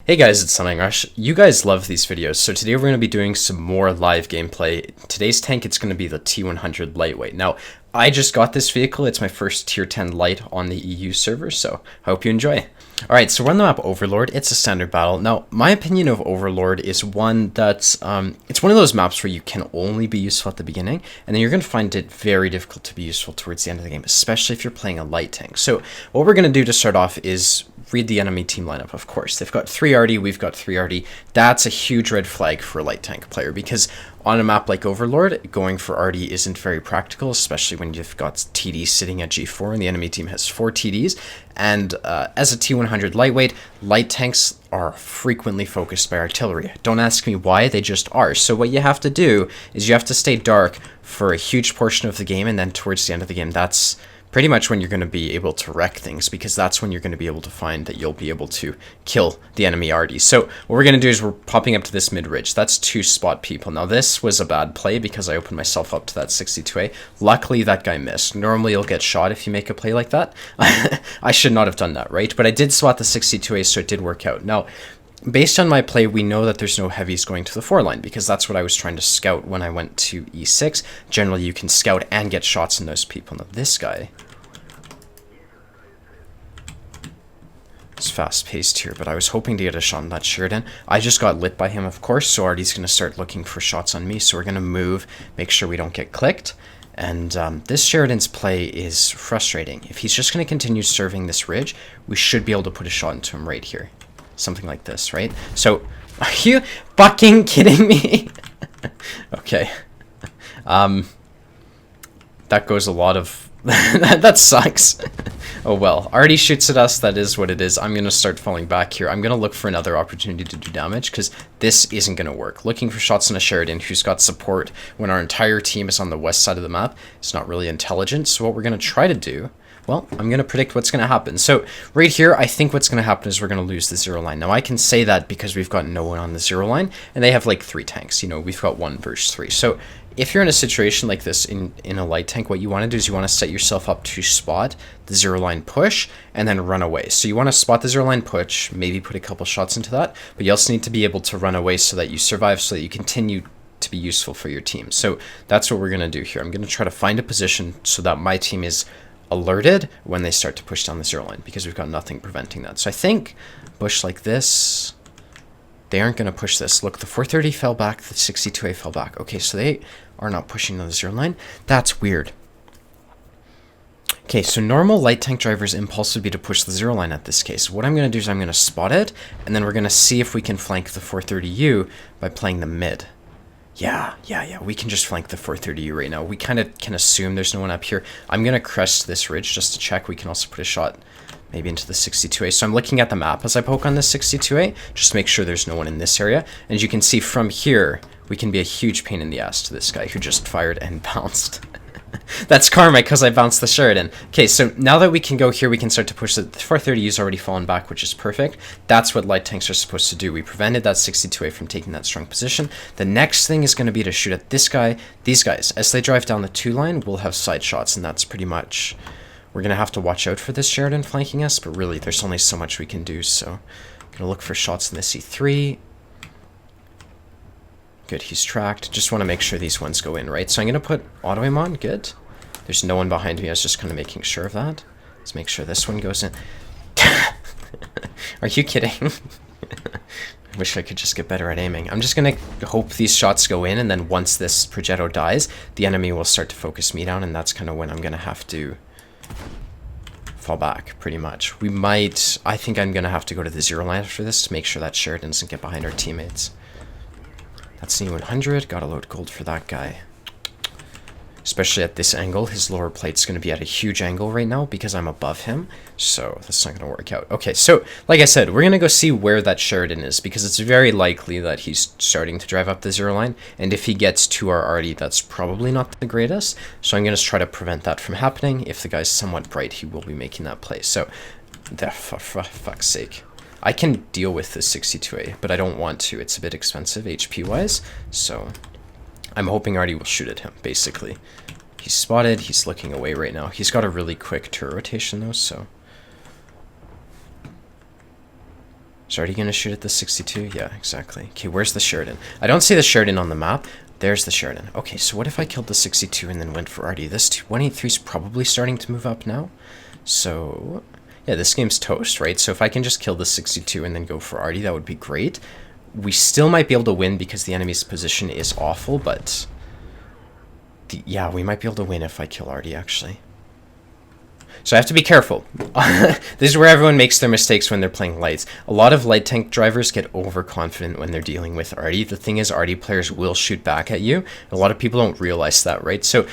Hey guys, it's Sunning Rush. You guys love these videos, so today we're going to be doing some more live gameplay. Today's tank, it's going to be the T100 Lightweight. Now, I just got this vehicle. It's my first tier 10 light on the EU server, so I hope you enjoy. Alright, so we're on the map Overlord. It's a standard battle. Now, my opinion of Overlord is one that's, it's one of those maps where you can only be useful at the beginning, and then you're going to find it very difficult to be useful towards the end of the game, especially if you're playing a light tank. So, what we're going to do to start off is read the enemy team lineup, of course. They've got 3 Arty, we've got 3 Arty. That's a huge red flag for a light tank player, because on a map like Overlord, going for Arty isn't very practical, especially when you've got TD sitting at G4 and the enemy team has 4 TDs. And as a T100 lightweight, light tanks are frequently focused by artillery. Don't ask me why, they just are. So what you have to do is you have to stay dark for a huge portion of the game, and then towards the end of the game, that's pretty much when you're going to be able to wreck things, because that's when you're going to be able to find that you'll be able to kill the enemy Arty. So what we're going to do is we're popping up to this mid-ridge. That's 2 spot people. Now this was a bad play because I opened myself up to that 62A. Luckily that guy missed. Normally you'll get shot if you make a play like that. I should not have done that, right? But I did spot the 62A, so it did work out. Now, based on my play, we know that there's no heavies going to the 4 line, because that's what I was trying to scout when I went to E6. Generally, you can scout and get shots in those people. Now, this guy is fast-paced here, but I was hoping to get a shot on that Sheridan. I just got lit by him, of course, so Arty's going to start looking for shots on me, so we're going to move, make sure we don't get clicked. And this Sheridan's play is frustrating. If he's just going to continue serving this ridge, we should be able to put a shot into him right here. Something like this, right? So, are you fucking kidding me? Okay. That goes a lot of... that sucks. Oh well. Arty shoots at us, that is what it is. I'm going to start falling back here. I'm going to look for another opportunity to do damage, because this isn't going to work. Looking for shots on a Sheridan who's got support when our entire team is on the west side of the map is not really intelligent. So what we're going to try to do... Well, I'm going to predict what's going to happen. So right here, I think what's going to happen is we're going to lose the 0 line. Now, I can say that because we've got no one on the 0 line, and they have like 3 tanks. You know, we've got 1 versus 3. So if you're in a situation like this in a light tank, what you want to do is you want to set yourself up to spot the 0 line push and then run away. So you want to spot the 0 line push, maybe put a couple shots into that, but you also need to be able to run away so that you survive, so that you continue to be useful for your team. So that's what we're going to do here. I'm going to try to find a position so that my team is alerted when they start to push down the 0 line, because we've got nothing preventing that. So I think bush like this, they aren't going to push this. Look, the 430 fell back, the 62A fell back. Okay, so they are not pushing on the 0 line. That's weird. Okay, so normal light tank driver's impulse would be to push the 0 line at this case. What I'm going to do is I'm going to spot it, and then we're going to see if we can flank the 430U by playing the mid. Yeah, we can just flank the 430U right now. We kind of can assume there's no one up here. I'm going to crest this ridge just to check. We can also put a shot maybe into the 62A. So I'm looking at the map as I poke on this 62A, just to make sure there's no one in this area. And as you can see from here, we can be a huge pain in the ass to this guy who just fired and bounced. That's karma, because I bounced the Sheridan. Okay, so now that we can go here, we can start to push the 430U's already fallen back, which is perfect. That's what light tanks are supposed to do. We prevented that 62A from taking that strong position. The next thing is going to be to shoot at this guy. These guys, as they drive down the 2 line, we'll have side shots, and that's pretty much... We're going to have to watch out for this Sheridan flanking us, but really, there's only so much we can do, so... I'm going to look for shots in the C3. Good, he's tracked. Just want to make sure these ones go in, right? So I'm going to put auto aim on. Good. There's no one behind me. I was just kind of making sure of that. Let's make sure this one goes in. Are you kidding? I wish I could just get better at aiming. I'm just going to hope these shots go in, and then once this Progetto dies, the enemy will start to focus me down, and that's kind of when I'm going to have to fall back, pretty much. We might... I think I'm going to have to go to the 0 line after this to make sure that Sheridan doesn't get behind our teammates. That's an E100. Gotta load gold for that guy. Especially at this angle. His lower plate's going to be at a huge angle right now because I'm above him. So that's not going to work out. Okay, so like I said, we're going to go see where that Sheridan is, because it's very likely that he's starting to drive up the 0 line. And if he gets to our Arty, that's probably not the greatest. So I'm going to try to prevent that from happening. If the guy's somewhat bright, he will be making that play. So, for fuck's sake. I can deal with the 62A, but I don't want to. It's a bit expensive HP-wise, so I'm hoping Arty will shoot at him, basically. He's spotted. He's looking away right now. He's got a really quick turret rotation, though, so... Is Artie gonna shoot at the 62? Yeah, exactly. Okay, where's the Sheridan? I don't see the Sheridan on the map. There's the Sheridan. Okay, so what if I killed the 62 and then went for Artie? This 183 is probably starting to move up now. So, yeah, this game's toast, right? So if I can just kill the 62 and then go for Artie, that would be great. We still might be able to win because the enemy's position is awful, but... yeah, we might be able to win if I kill Artie, actually. So I have to be careful. This is where everyone makes their mistakes when they're playing lights. A lot of light tank drivers get overconfident when they're dealing with Artie. The thing is, Artie players will shoot back at you. A lot of people don't realize that, right? So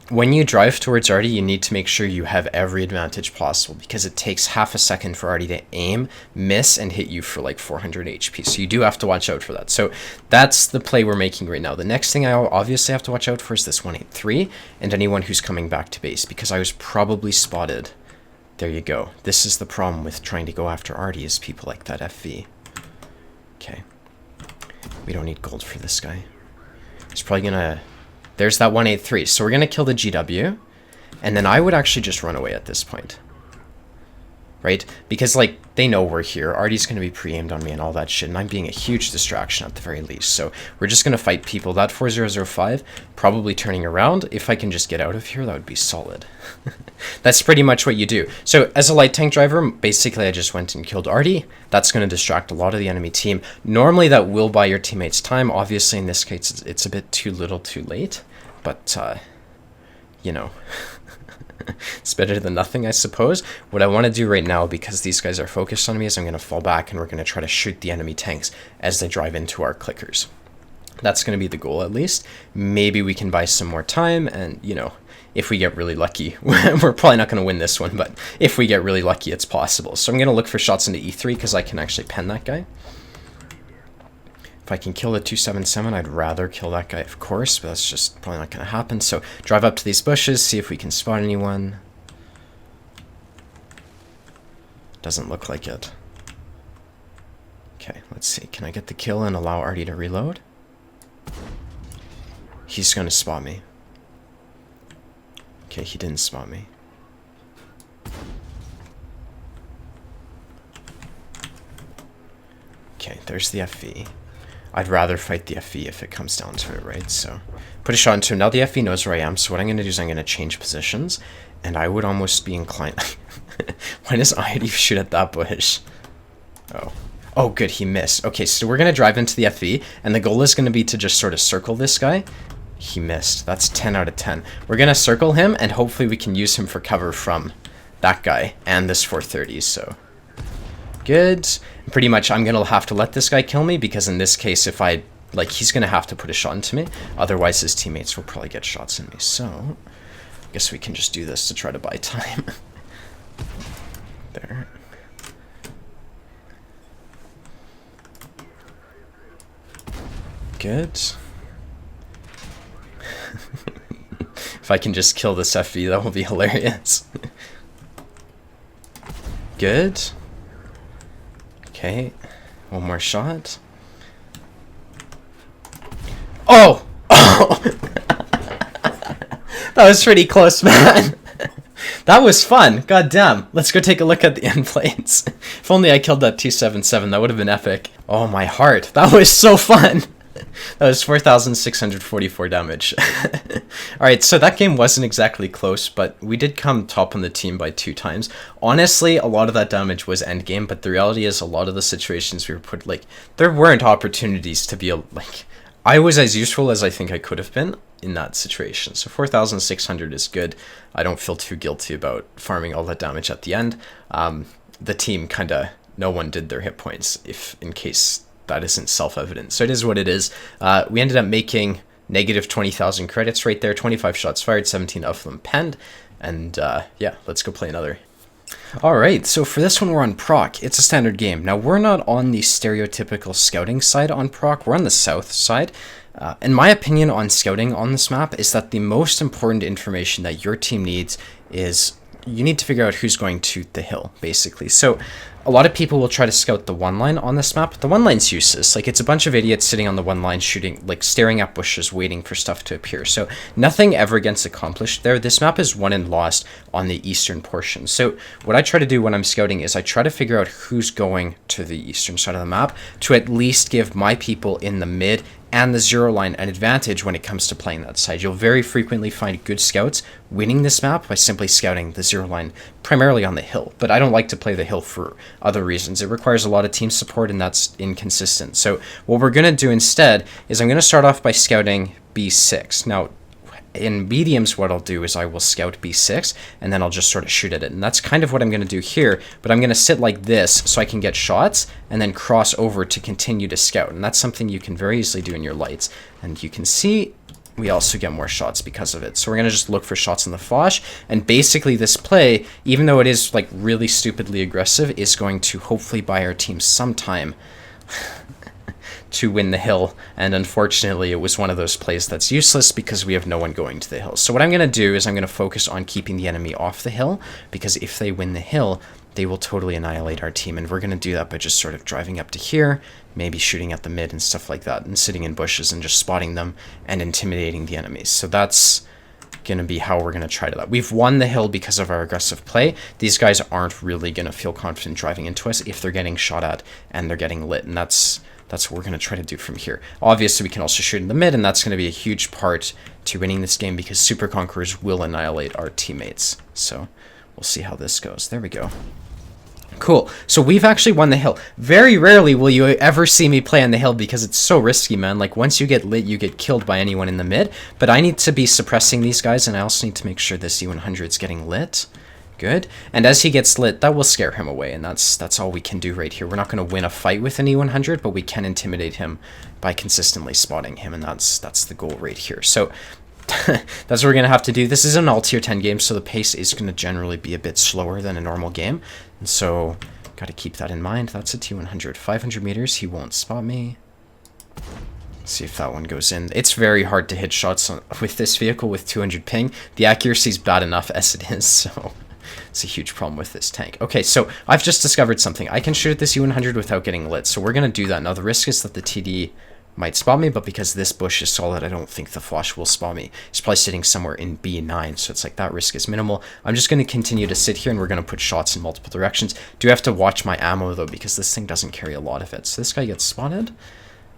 when you drive towards Artie, you need to make sure you have every advantage possible because it takes half a second for Artie to aim, miss, and hit you for like 400 HP. So you do have to watch out for that. So that's the play we're making right now. The next thing I obviously have to watch out for is this 183 and anyone who's coming back to base because I was probably spotted. There you go. This is the problem with trying to go after Artie is people like that FV. Okay. We don't need gold for this guy. He's probably gonna... There's that 183. So we're going to kill the GW. And then I would actually just run away at this point. Right? Because, like, they know we're here. Artie's going to be pre-aimed on me and all that shit. And I'm being a huge distraction at the very least. So we're just going to fight people. That 4005, probably turning around. If I can just get out of here, that would be solid. That's pretty much what you do. So as a light tank driver, basically I just went and killed Artie. That's going to distract a lot of the enemy team. Normally that will buy your teammates time. Obviously in this case it's a bit too little too late. But, you know, it's better than nothing, I suppose. What I want to do right now, because these guys are focused on me, is I'm going to fall back and we're going to try to shoot the enemy tanks as they drive into our clickers. That's going to be the goal, at least. Maybe we can buy some more time, and, you know, if we get really lucky, we're probably not going to win this one, but if we get really lucky, it's possible. So I'm going to look for shots into E3, because I can actually pen that guy. If I can kill the 277, I'd rather kill that guy, of course, but that's just probably not going to happen. So drive up to these bushes, see if we can spot anyone. Doesn't look like it. Okay, let's see. Can I get the kill and allow Artie to reload? He's going to spot me. Okay, he didn't spot me. Okay, there's the FV. I'd rather fight the FV if it comes down to it, right? So, put a shot into him. Now the FV knows where I am, so what I'm going to do is I'm going to change positions, and I would almost be inclined... Why does Artie shoot at that bush? Oh. Oh, good, he missed. Okay, so we're going to drive into the FV, and the goal is going to be to just sort of circle this guy. He missed. That's 10 out of 10. We're going to circle him, and hopefully we can use him for cover from that guy and this 430, so... Good. Pretty much I'm gonna have to let this guy kill me because in this case if I like he's gonna have to put a shot into me, otherwise his teammates will probably get shots in me. So I guess we can just do this to try to buy time. There. Good. If I can just kill this FV, that will be hilarious. Good. Okay, one more shot. Oh! Oh! That was pretty close, man. That was fun. God damn. Let's go take a look at the end plates. If only I killed that 277, that would have been epic. Oh, my heart. That was so fun. That was 4,644 damage. Alright, so that game wasn't exactly close, but we did come top on the team by 2 times. Honestly, a lot of that damage was endgame, but the reality is a lot of the situations we were put, like, there weren't opportunities to be, like, I was as useful as I think I could have been in that situation. So 4,600 is good. I don't feel too guilty about farming all that damage at the end. The team kinda, no one did their hit points, if in case that isn't self-evident. So it is what it is. We ended up making negative 20,000 credits right there, 25 shots fired, 17 of them penned, and yeah, let's go play another. Alright, so for this one we're on Proc. It's a standard game. Now we're not on the stereotypical scouting side on Proc, we're on the south side. And my opinion on scouting on this map is that the most important information that your team needs is you need to figure out who's going to the hill, basically. So a lot of people will try to scout the one line on this map. The one line's useless. Like, it's a bunch of idiots sitting on the one line shooting, like, staring at bushes, waiting for stuff to appear. So nothing ever gets accomplished there. This map is won and lost on the eastern portion. So what I try to do when I'm scouting is I try to figure out who's going to the eastern side of the map to at least give my people in the mid and the zero line an advantage when it comes to playing that side. You'll very frequently find good scouts winning this map by simply scouting the zero line, primarily on the hill. But I don't like to play the hill for other reasons. It requires a lot of team support, and that's inconsistent. So what we're going to do instead is I'm going to start off by scouting B6. Now, in mediums, what I'll do is I will scout B6, and then I'll just sort of shoot at it. And that's kind of what I'm going to do here, but I'm going to sit like this so I can get shots and then cross over to continue to scout. And that's something you can very easily do in your lights. And you can see we also get more shots because of it. So we're going to just look for shots in the Foch, and basically this play, even though it is like really stupidly aggressive, is going to hopefully buy our team some time to win the hill. And unfortunately, it was one of those plays that's useless because we have no one going to the hill. So what I'm going to do is I'm going to focus on keeping the enemy off the hill, because if they win the hill, they will totally annihilate our team. And we're going to do that by just sort of driving up to here, maybe shooting at the mid and stuff like that, and sitting in bushes and just spotting them and intimidating the enemies. So that's going to be how we're going to try to that. We've won the hill because of our aggressive play. These guys aren't really going to feel confident driving into us if they're getting shot at and they're getting lit, and that's what we're going to try to do from here. Obviously, we can also shoot in the mid, and that's going to be a huge part to winning this game because Super Conquerors will annihilate our teammates. So we'll see how this goes. There we go. Cool. So we've actually won the hill. Very rarely will you ever see me play on the hill because it's so risky, man. Like, once you get lit, you get killed by anyone in the mid. But I need to be suppressing these guys, and I also need to make sure this E100 is getting lit. Good. And as he gets lit, that will scare him away, and that's all we can do right here. We're not going to win a fight with an E100, but we can intimidate him by consistently spotting him, and that's the goal right here. So that's what we're going to have to do. This is an all tier 10 game, so the pace is going to generally be a bit slower than a normal game, and so got to keep that in mind. That's a T100. 500 meters, he won't spot me. Let's see if that one goes in. It's very hard to hit shots with this vehicle with 200 ping. The accuracy is bad enough as it is, so it's a huge problem with this tank. Okay, so I've just discovered something. I can shoot at this U100 without getting lit, so we're going to do that. Now, the risk is that the TD might spot me, but because this bush is solid, I don't think the Foch will spot me. He's probably sitting somewhere in B9, so it's like that risk is minimal. I'm just going to continue to sit here, and we're going to put shots in multiple directions. Do have to watch my ammo, though, because this thing doesn't carry a lot of it. So this guy gets spotted.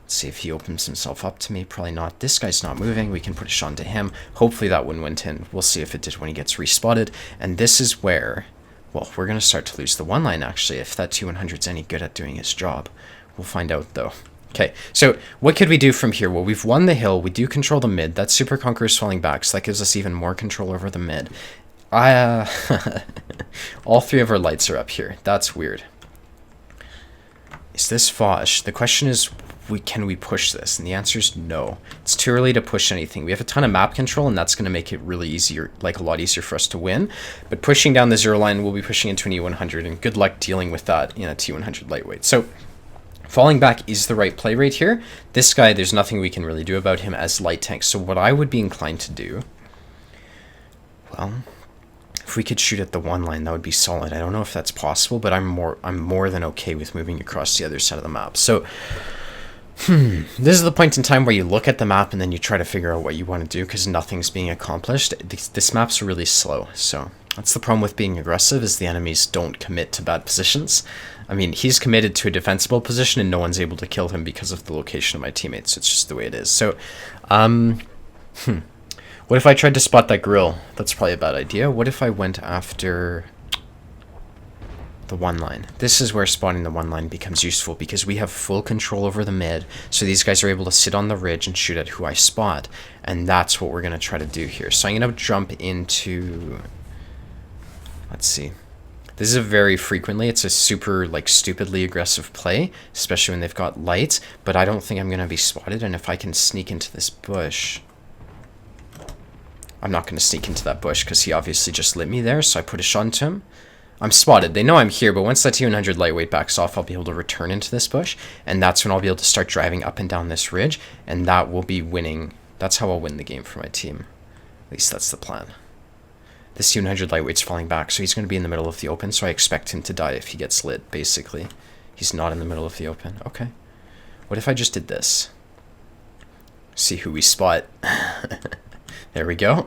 Let's see if he opens himself up to me. Probably not. This guy's not moving. We can put a shot into him. Hopefully that one went in. We'll see if it did when he gets respotted. And this is where, well, we're going to start to lose the one line, actually, if that T100's any good at doing his job. We'll find out, though. Okay, so what could we do from here? Well, we've won the hill. We do control the mid. That Super Conqueror is falling back, so that gives us even more control over the mid. All three of our lights are up here. That's weird. Is this Foch? The question is, can we push this? And the answer is no. It's too early to push anything. We have a ton of map control, and that's going to make it really easier, like a lot easier for us to win. But pushing down the zero line, we'll be pushing into an E100, and good luck dealing with that in a T100 lightweight. So falling back is the right play right here. This guy, there's nothing we can really do about him as light tank. So what I would be inclined to do, well, if we could shoot at the one line, that would be solid. I don't know if that's possible, but I'm more than okay with moving across the other side of the map. So this is the point in time where you look at the map and then you try to figure out what you want to do because nothing's being accomplished. This map's really slow, so that's the problem with being aggressive, is the enemies don't commit to bad positions. I mean, he's committed to a defensible position and no one's able to kill him because of the location of my teammates. It's just the way it is. So, what if I tried to spot that grill? That's probably a bad idea. What if I went after the one line? This is where spotting the one line becomes useful because we have full control over the mid, so these guys are able to sit on the ridge and shoot at who I spot, and that's what we're going to try to do here. So I'm going to jump into, let's see, this is a very frequently, it's a super like stupidly aggressive play, especially when they've got lights, but I don't think I'm going to be spotted, and if I can sneak into this bush, I'm not going to sneak into that bush because he obviously just lit me there, so I put a shot into him. I'm spotted. They know I'm here, but once that T100 lightweight backs off, I'll be able to return into this bush, and that's when I'll be able to start driving up and down this ridge, and that will be winning. That's how I'll win the game for my team. At least that's the plan. This T-100 lightweight's falling back, so he's going to be in the middle of the open, so I expect him to die if he gets lit, basically. He's not in the middle of the open. Okay. What if I just did this? See who we spot. There we go.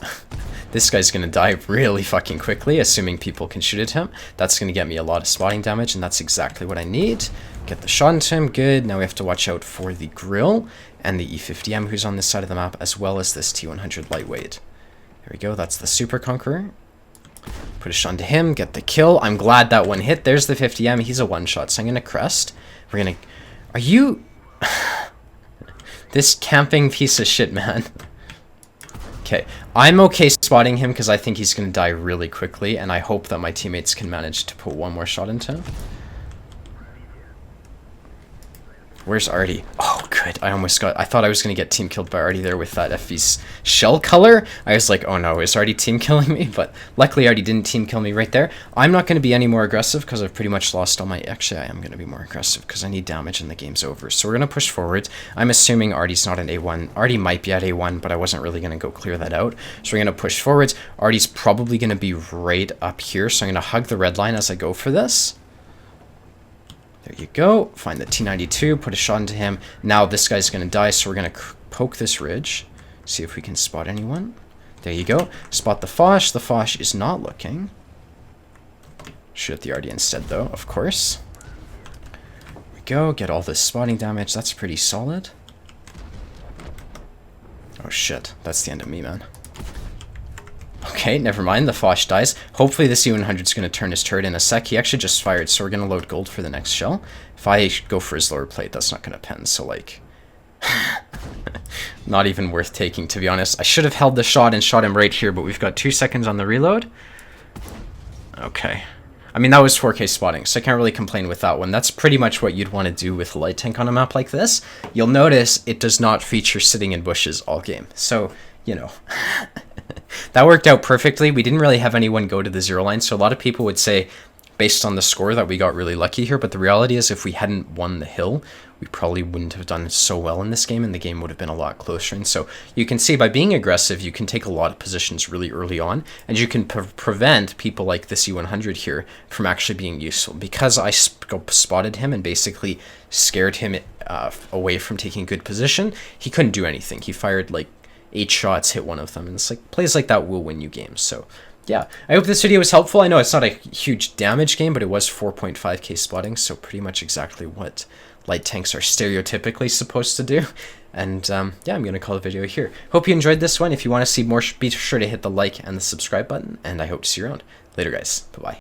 This guy's going to die really fucking quickly, assuming people can shoot at him. That's going to get me a lot of spotting damage, and that's exactly what I need. Get the shot into him. Good. Now we have to watch out for the grill and the E50M who's on this side of the map, as well as this T-100 lightweight. There we go. That's the Super Conqueror. Put a shot into him. Get the kill. I'm glad that one hit. There's the 50M. He's a one-shot, so I'm going to crest. We're going to... Are you... This camping piece of shit, man. Okay, I'm okay spotting him because I think he's going to die really quickly, and I hope that my teammates can manage to put one more shot into him. Where's Artie? Oh, good. I thought I was going to get team killed by Artie there with that FV's shell color. I was like, oh no, is Artie team killing me? But luckily Artie didn't team kill me right there. I'm not going to be any more aggressive because I've pretty much lost all my... Actually, I am going to be more aggressive because I need damage and the game's over. So we're going to push forward. I'm assuming Artie's not an A1. Artie might be at A1, but I wasn't really going to go clear that out. So we're going to push forwards. Artie's probably going to be right up here. So I'm going to hug the red line as I go for this. There you go. Find the T92, put a shot into him. Now this guy's going to die, so we're going to poke this ridge. See if we can spot anyone. There you go. Spot the Foch. The Foch is not looking. Shoot at the Artie instead, though, of course. There we go. Get all this spotting damage. That's pretty solid. Oh, shit. That's the end of me, man. Okay, never mind. The Foch dies. Hopefully this U100 is going to turn his turret in a sec. He actually just fired, so we're going to load gold for the next shell. If I go for his lower plate, that's not going to pen, so like... not even worth taking, to be honest. I should have held the shot and shot him right here, but we've got 2 seconds on the reload. Okay. I mean, that was 4K spotting, so I can't really complain with that one. That's pretty much what you'd want to do with a light tank on a map like this. You'll notice it does not feature sitting in bushes all game. So, you know... That worked out perfectly. We didn't really have anyone go to the 0 line, so a lot of people would say, based on the score, that we got really lucky here, but the reality is if we hadn't won the hill, we probably wouldn't have done so well in this game, and the game would have been a lot closer. And so you can see by being aggressive, you can take a lot of positions really early on, and you can prevent people like this U100 here from actually being useful. Because I spotted him and basically scared him away from taking good position, he couldn't do anything. He fired like 8 shots, hit one of them, and it's like plays like that will win you games. So yeah, I hope this video was helpful. I know it's not a huge damage game, but it was 4.5k spotting, so pretty much exactly what light tanks are stereotypically supposed to do. And yeah, I'm gonna call the video here. Hope you enjoyed this one. If you want to see more, be sure to hit the like and the subscribe button, and I hope to see you around. Later, guys. Bye bye.